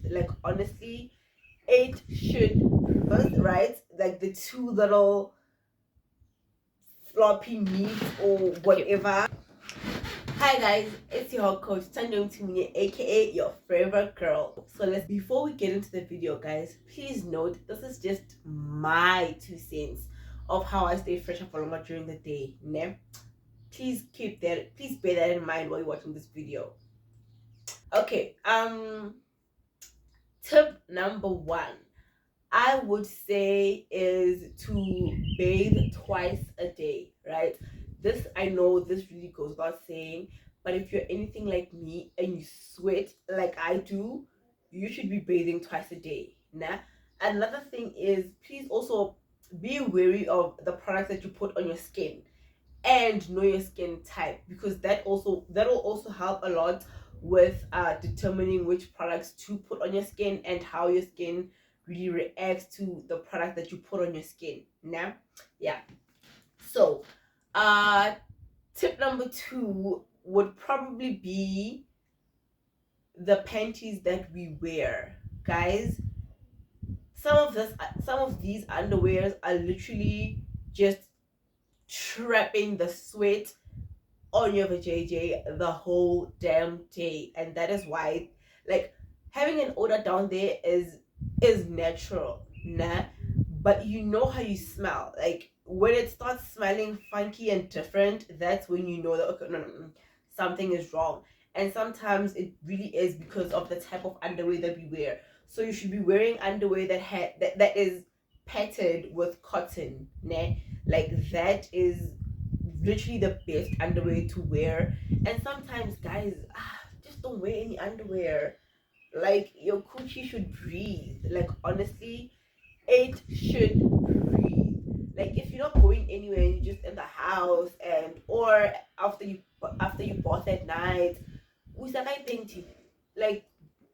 Like honestly, it should first, right? Like the two little floppy meat or whatever. Hi guys, it's your hot coach Tanjong Timunye, aka your favorite girl. So before we get into the video, guys, please note this is just my 2 cents of how I stay fresher for longer during the day. Ne? Please bear that in mind while you're watching this video. Okay, tip number 1 I would say is to bathe twice a day, right? This, I know this really goes without saying, but if you're anything like me and you sweat like I do, you should be bathing twice a day. Nah. Another thing is, please also be wary of the products that you put on your skin and know your skin type, because that'll also help a lot with determining which products to put on your skin and how your skin really reacts to the product that you put on your skin. Now, yeah. So, uh, tip number 2 would probably be the panties that we wear, guys. Some of these underwears are literally just trapping the sweat on your vajayjay the whole damn day, and that is why, like, having an odor down there is natural, nah. But you know how you smell. Like when it starts smelling funky and different, that's when you know that okay, no, something is wrong. And sometimes it really is because of the type of underwear that we wear. So you should be wearing underwear that is padded with cotton, nah. Like that is literally the best underwear to wear. And sometimes, guys, just don't wear any underwear. Like your coochie should breathe. Like honestly, it should breathe. Like if you're not going anywhere, you're just in the house, and or after you bath at night, usakai painting. Like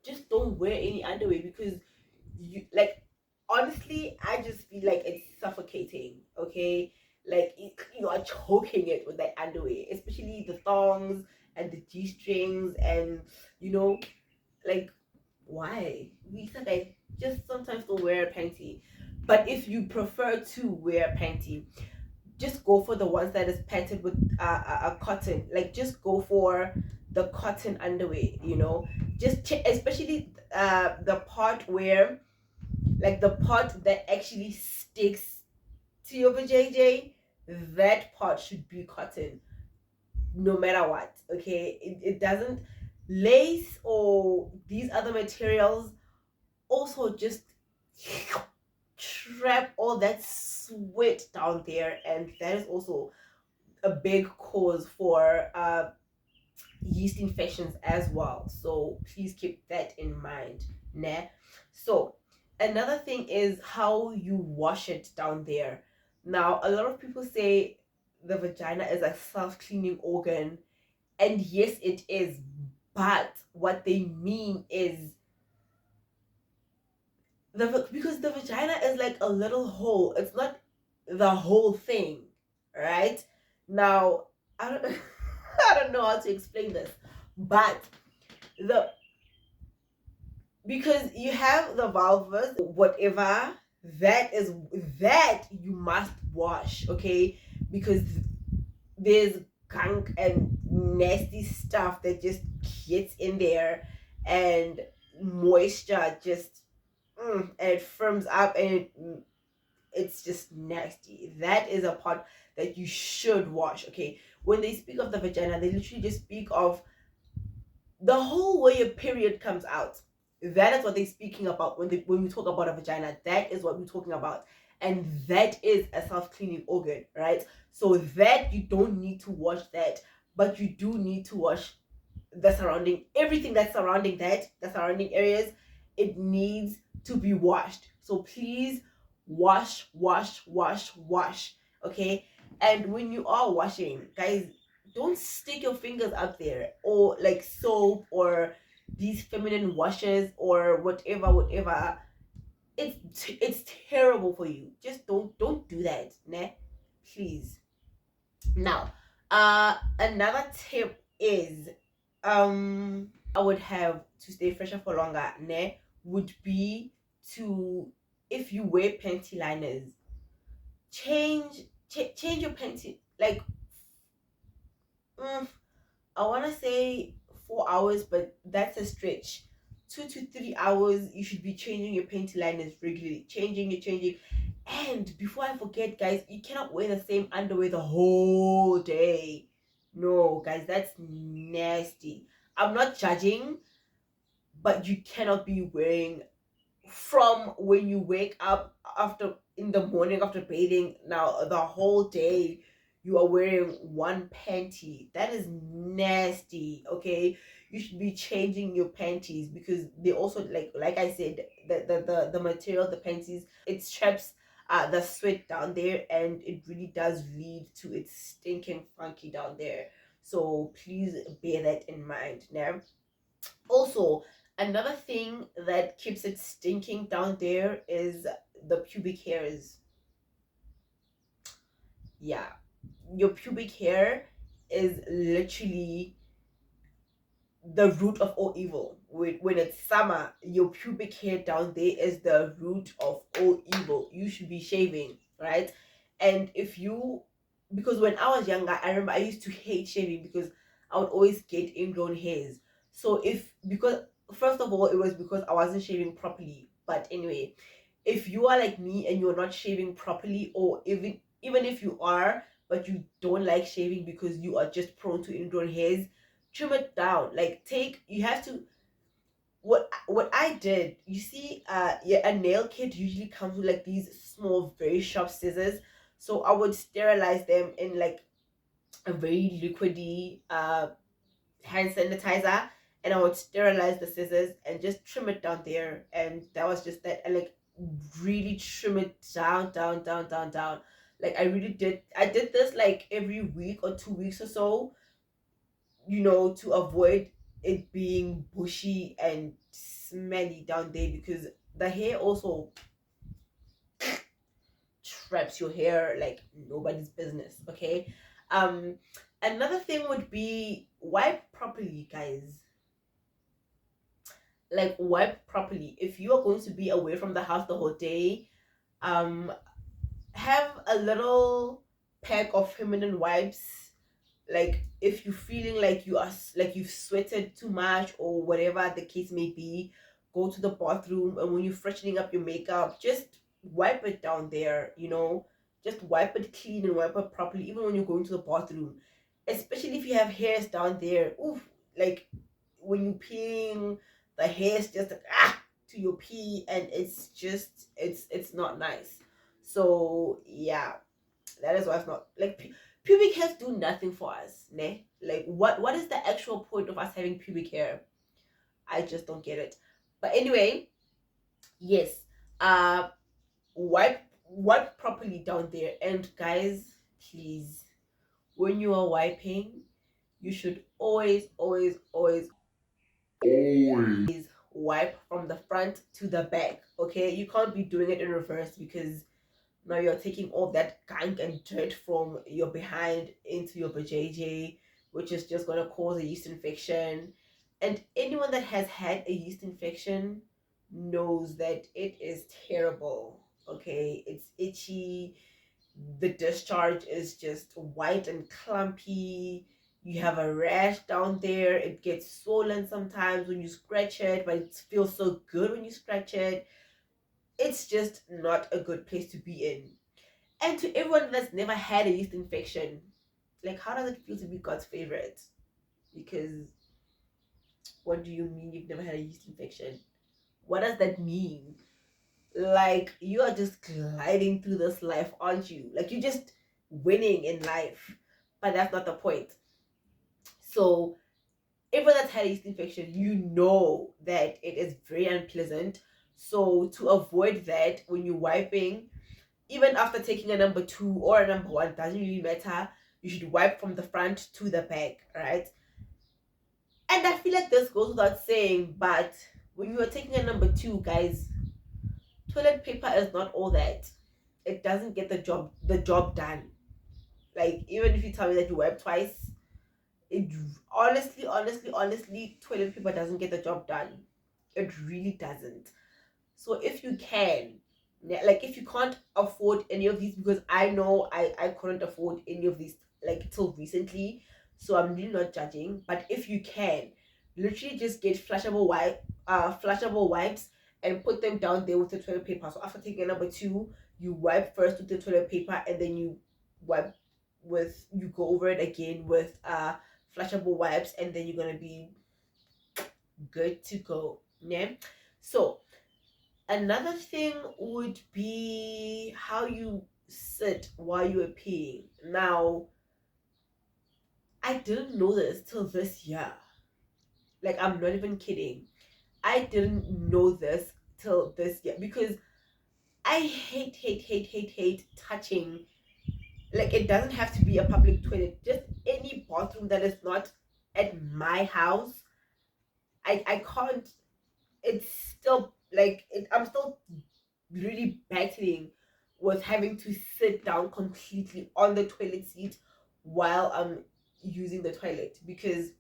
just don't wear any underwear, because you like honestly, I just feel like it's suffocating. Okay, like you are choking it with that underwear, especially the thongs and the g-strings, and you know, like why we said I just sometimes don't wear a panty. But if you prefer to wear a panty, just go for the ones that is padded with a cotton. Like just go for the cotton underwear, you know. Just especially the part where, like the part that actually sticks to your vajayjay, that part should be cotton no matter what. Okay, it doesn't, lace or these other materials also just trap all that sweat down there, and that is also a big cause for yeast infections as well. So please keep that in mind, nah. So another thing is how you wash it down there. Now a lot of people say the vagina is a self-cleaning organ, and yes it is, but what they mean is because the vagina is like a little hole, it's not the whole thing, right? Now I don't I don't know how to explain this, but the because you have the vulvas, whatever, that you must wash, okay? Because there's gunk and nasty stuff that just gets in there, and moisture just and it firms up, and it's just nasty. That is a part that you should wash, okay? When they speak of the vagina, they literally just speak of the whole way your period comes out. That is what they're speaking about when we talk about a vagina. That is what we're talking about, and that is a self-cleaning organ, right? So that you don't need to wash that, but you do need to wash the surrounding, everything that's surrounding that, the surrounding areas. It needs to be washed. So please wash, wash, wash, wash. Okay. And when you are washing, guys, don't stick your fingers up there, or like soap or these feminine washes or whatever. It's terrible for you. Just don't do that, nah, please. Now another tip is I would have to stay fresher for longer, ne, would be to, if you wear panty liners, change your panty, like, mm, I want to say 4 hours, but that's a stretch. 2 to 3 hours, you should be changing your panty liners regularly. Changing. And before I forget, guys, you cannot wear the same underwear the whole day. No, guys, that's nasty. I'm not judging, but you cannot be wearing, from when you wake up after in the morning after bathing, now the whole day you are wearing one panty. That is nasty. Okay, you should be changing your panties, because they also, like I said, the material of the panties, it traps the sweat down there, and it really does lead to it stinking funky down there. So please bear that in mind now. Also, another thing that keeps it stinking down there is the pubic hairs. Yeah, your pubic hair is literally the root of all evil. When it's summer, your pubic hair down there is the root of all evil. You should be shaving, right? And if you, because when I was younger, I remember I used to hate shaving because I would always get ingrown hairs. So if, because first of all, it was because I wasn't shaving properly. But anyway, if you are like me and you're not shaving properly, or even if you are, but you don't like shaving because you are just prone to ingrown hairs, trim it down. Like, take, you have to, what I did, you see, yeah, a nail kit usually comes with like these small, very sharp scissors. So I would sterilize them in like a very liquidy hand sanitizer, and I would sterilize the scissors and just trim it down there. And that was just that. And like, really trim it down. Like, I did this like every week or 2 weeks or so, to avoid it being bushy and smelly down there, because the hair also traps your hair like nobody's business. Okay. um Another thing would be wipe properly, guys. Like, wipe properly. If you are going to be away from the house the whole day, um have a little pack of feminine wipes. Like, if you're feeling like like you've sweated too much or whatever the case may be, go to the bathroom, and when you're freshening up your makeup, just wipe it down there. Just wipe it clean and wipe it properly, even when you're going to the bathroom, especially if you have hairs down there. Oof. Like, when you're peeing, the hair's just like, to your pee, and it's just, it's not nice. So yeah, that is why it's not like, pubic hairs do nothing for us, ne? Like, what is the actual point of us having pubic hair? I just don't get it. But anyway, yes, uh, wipe properly down there, and guys, please, when you are wiping, you should always wipe from the front to the back. Okay, you can't be doing it in reverse, because now you're taking all that gunk and dirt from your behind into your vajayjay, which is just going to cause a yeast infection. And anyone that has had a yeast infection knows that it is terrible. Okay, it's itchy. The discharge is just white and clumpy. You have a rash down there. It gets swollen sometimes when you scratch it, but it feels so good when you scratch it. It's just not a good place to be in. And to everyone that's never had a yeast infection, like, how does it feel to be God's favorite? Because what do you mean you've never had a yeast infection? What does that mean? Like, you are just gliding through this life, aren't you? Like, you're just winning in life. But that's not the point. So, everyone that's had a yeast infection, you know that it is very unpleasant. So, to avoid that, when you're wiping, even after taking a number two or a number one, doesn't really matter. You should wipe from the front to the back, right? And I feel like this goes without saying, but when you are taking a number two, guys, toilet paper is not all that. It doesn't get the job done. Like, even if you tell me that you wipe twice, it honestly, toilet paper doesn't get the job done. It really doesn't. So if you can, yeah, like if you can't afford any of these, because I know I couldn't afford any of these like till recently, so I'm really not judging. But if you can, literally just get flushable wipes and put them down there with the toilet paper. So after taking number two, you wipe first with the toilet paper, and then wipe you go over it again with flushable wipes, and then you're gonna be good to go. Yeah. So another thing would be how you sit while you are peeing. Now, I didn't know this till this year. Like, I'm not even kidding. I didn't know this till this year because I hate touching. Like, it doesn't have to be a public toilet, just any bathroom that is not at my house. I can't. It's still like I'm still really battling with having to sit down completely on the toilet seat while I'm using the toilet because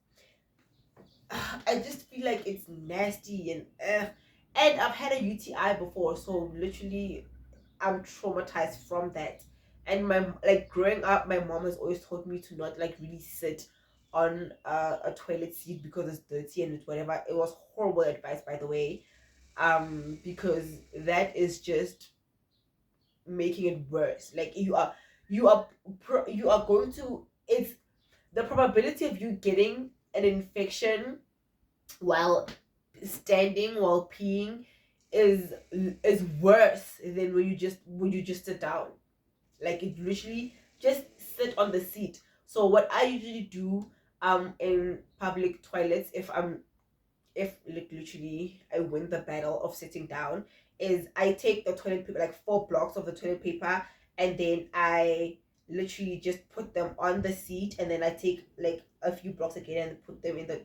I just feel like it's nasty and I've had a UTI before, so literally I'm traumatized from that. And my like growing up, my mom has always told me to not like really sit on a toilet seat because it's dirty and it's whatever. It was horrible advice, by the way, because that is just making it worse. Like you are going to it's the probability of you getting an infection while standing while peeing is worse than when you just sit down. Like it literally just sit on the seat. So what I usually do in public toilets if like literally I win the battle of sitting down is I take the toilet paper, like 4 blocks of the toilet paper, and then I literally just put them on the seat, and then I take like a few blocks again and put them in the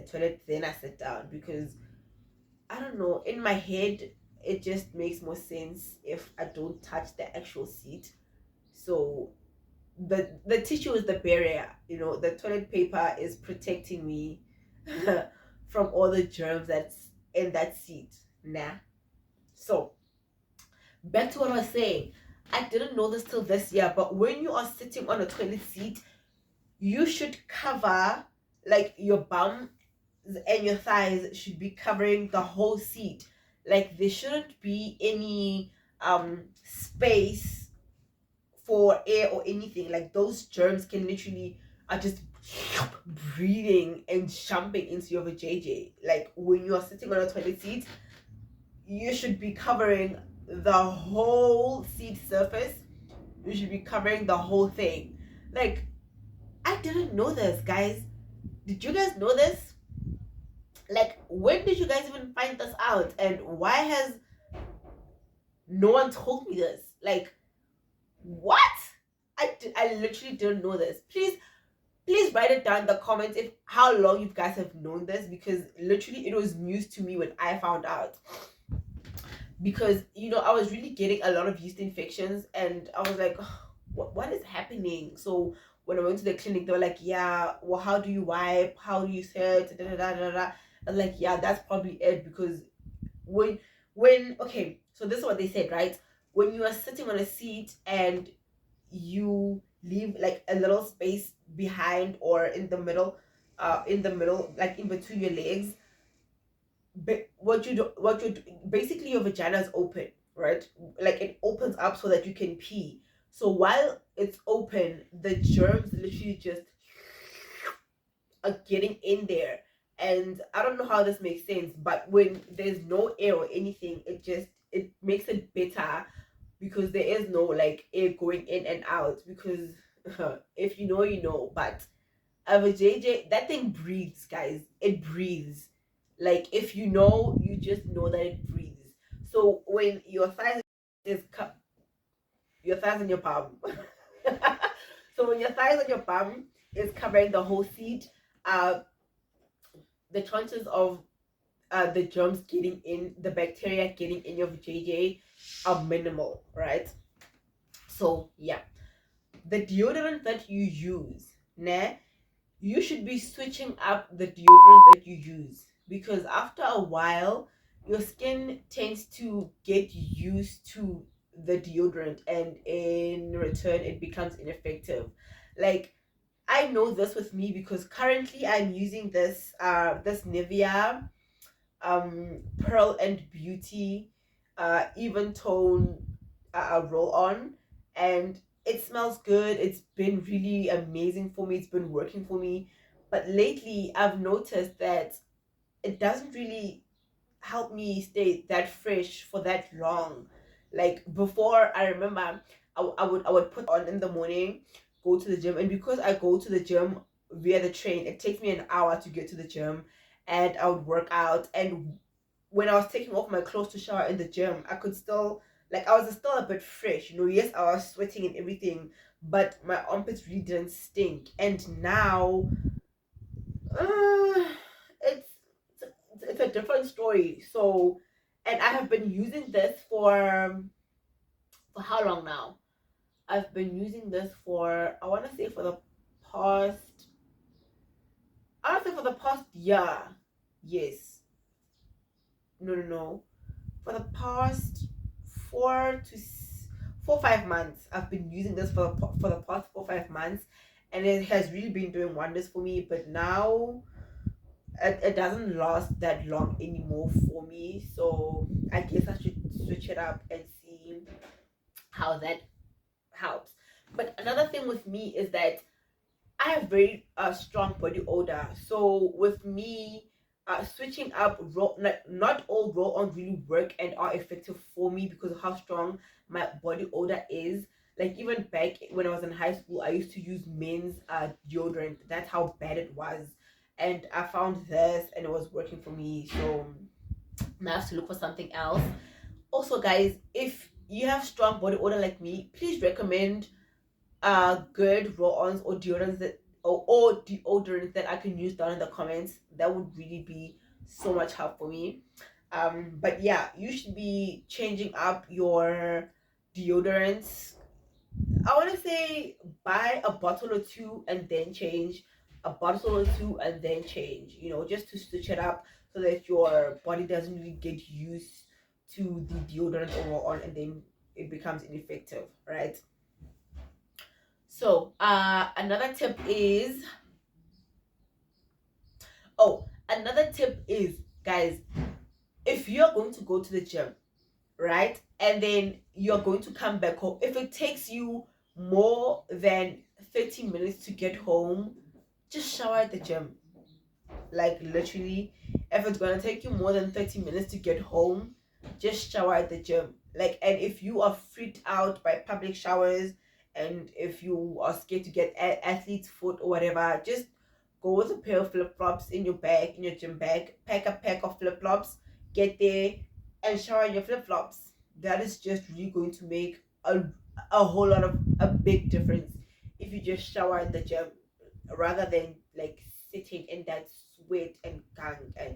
toilet. Then I sit down because I don't know, in my head it just makes more sense if I don't touch the actual seat. So the tissue is the barrier, the toilet paper is protecting me from all the germs that's in that seat. Nah. So back to what I was saying. I didn't know this till this year, but when you are sitting on a toilet seat, you should cover like your bum and your thighs should be covering the whole seat. Like there shouldn't be any space for air or anything. Like those germs can literally are just breathing and jumping into your vajayjay. Like when you are sitting on a toilet seat, you should be covering the whole seat surface. You should be covering the whole thing. Like I didn't know this, guys. Did you guys know this? Like when did you guys even find this out? And why has no one told me this? Like what? I literally didn't know this. Please write it down in the comments if how long you guys have known this, because literally it was news to me when I found out. Because I was really getting a lot of yeast infections, and I was like, what is happening? So when I went to the clinic, they were like, yeah, well, how do you wipe? How do you sit? Da, da, da, da, da. I was like, yeah, that's probably it. Because when okay, so this is what they said, right? When you are sitting on a seat and you leave like a little space behind or in the middle, like in between your legs, but basically your vagina is open, right? Like it opens up so that you can pee. So while it's open, the germs literally just are getting in there. And I don't know how this makes sense, but when there's no air or anything, it makes it better because there is no like air going in and out. Because if you know, you know. But a JJ, that thing breathes, guys. It breathes. Like if you know, you just know that it breathes. So when is your thighs and your palm. So when your thighs and your palm is covering the whole seat, uh, the chances of the germs getting in, the bacteria getting in your JJ are minimal, right? So yeah, the deodorant that you use, nah, you should be switching up the deodorant that you use. because after a while your skin tends to get used to the deodorant, and in return it becomes ineffective. Like, I know this with me because currently I'm using this Nivea Pearl and Beauty even tone roll on, and it smells good. It's been really amazing for me. It's been working for me. But lately I've noticed that it doesn't really help me stay that fresh for that long. Like before, I remember I would put on in the morning, go to the gym, and because I go to the gym via the train, it takes me an hour to get to the gym, and I would work out. And when I was taking off my clothes to shower in the gym, I could still, like, I was still a bit fresh. Yes, I was sweating and everything, but my armpits really didn't stink. And now, uh, it's it's a different story. So, and I have been using this for how long now? I've been using this for, I want to say, for the past, I want to say for the past year. Yes. No, no, no. For the past 4 to 5 months, I've been using this for the past 4 5 months, and it has really been doing wonders for me. But now it doesn't last that long anymore for me, so I guess I should switch it up and see how that helps. But another thing with me is that I have very strong body odor. So with me, switching up roll, not all roll on really work and are effective for me because of how strong my body odor is. Like even back when I was in high school, I used to use men's deodorant. That's how bad it was, and I found this and it was working for me. So now I have to look for something else. Also, guys, if you have strong body odor like me, please recommend good roll-ons or deodorants or deodorants that I can use down in the comments. That would really be so much help for me. But yeah, you should be changing up your deodorants. I want to say buy a bottle or two and then change, a bottle or two and then change, just to switch it up so that your body doesn't really get used to the deodorant or roll on, and then it becomes ineffective, right? So, another tip is, guys, if you're going to go to the gym, right, and then you're going to come back home, if it takes you more than 30 minutes to get home, just shower at the gym. Like, literally, if it's gonna take you more than 30 minutes to get home, just shower at the gym. Like, and if you are freaked out by public showers, and if you are scared to get athlete's foot or whatever, just go with a pair of flip-flops in your bag, in your gym bag, pack a pack of flip-flops, get there and shower in your flip-flops. That is just really going to make a whole lot of a big difference if you just shower in the gym rather than like sitting in that sweat and gang, and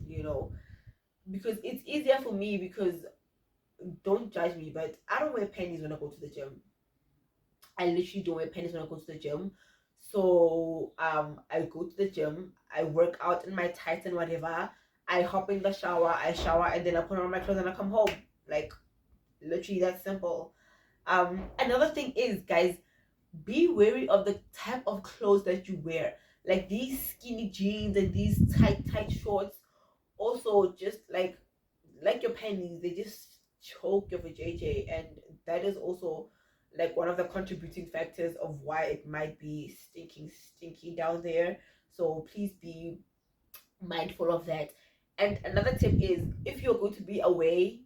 you know because it's easier for me, because don't judge me, but I don't wear panties when I go to the gym. I literally don't wear panties when I go to the gym. So I go to the gym, I work out in my tights and whatever, I hop in the shower, I shower, and then I put on my clothes and I come home. Like, literally that simple. Another thing is, guys, be wary of the type of clothes that you wear. Like these skinny jeans and these tight shorts. Also, just like your panties, they just choke your vajayjay, and that is also like one of the contributing factors of why it might be stinky down there. So please be mindful of that. And another tip is, if you're going to be away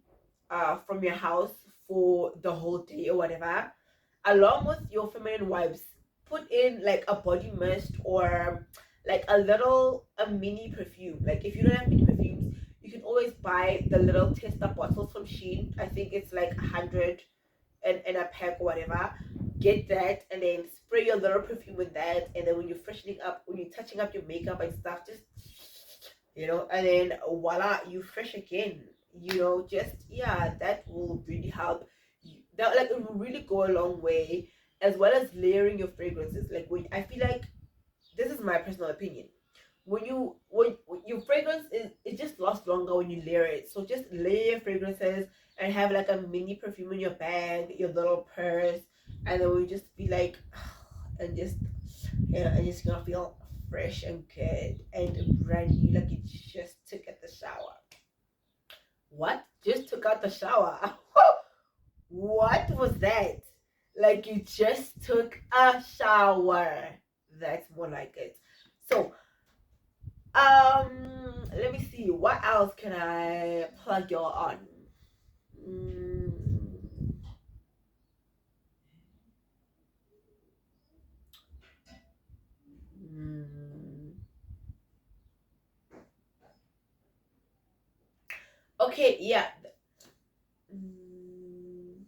from your house for the whole day or whatever, along with your feminine wipes, put in like a body mist or like a mini perfume. Like if you don't have mini perfumes, you can always buy the little tester bottles from Shein. I think it's like 100 and a pack or whatever. Get that and then spray your little perfume with that, and then when you're freshening up, when you're touching up your makeup and stuff, just and then voila, you fresh again. Just, yeah, that will really help you. That, like, it will really go a long way, as well as layering your fragrances. Like, when I feel like, this is my personal opinion, when your fragrance is, it just lasts longer when you layer it. So just layer your fragrances and have like a mini perfume in your bag, your little purse, and then we just be like, and just, yeah, and just gonna feel fresh and good and brand new, like you just took at the shower. What? Just took out the shower? What was that? Like you just took a shower. That's more like it. So, let me see. What else can I plug y'all on? Mm, mm. Okay, yeah. Mm,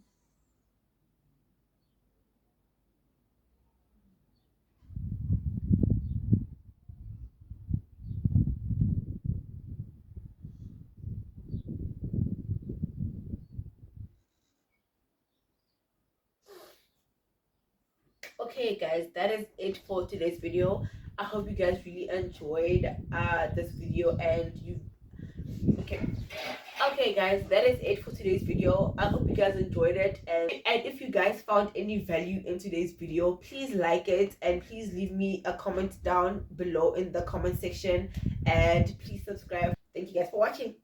okay, guys, that is it for today's video. I hope you guys really enjoyed this video and you. Okay. Okay, guys, that is it for today's video. I hope you guys enjoyed it, and if you guys found any value in today's video, please like it and please leave me a comment down below in the comment section, and please subscribe. Thank you guys for watching.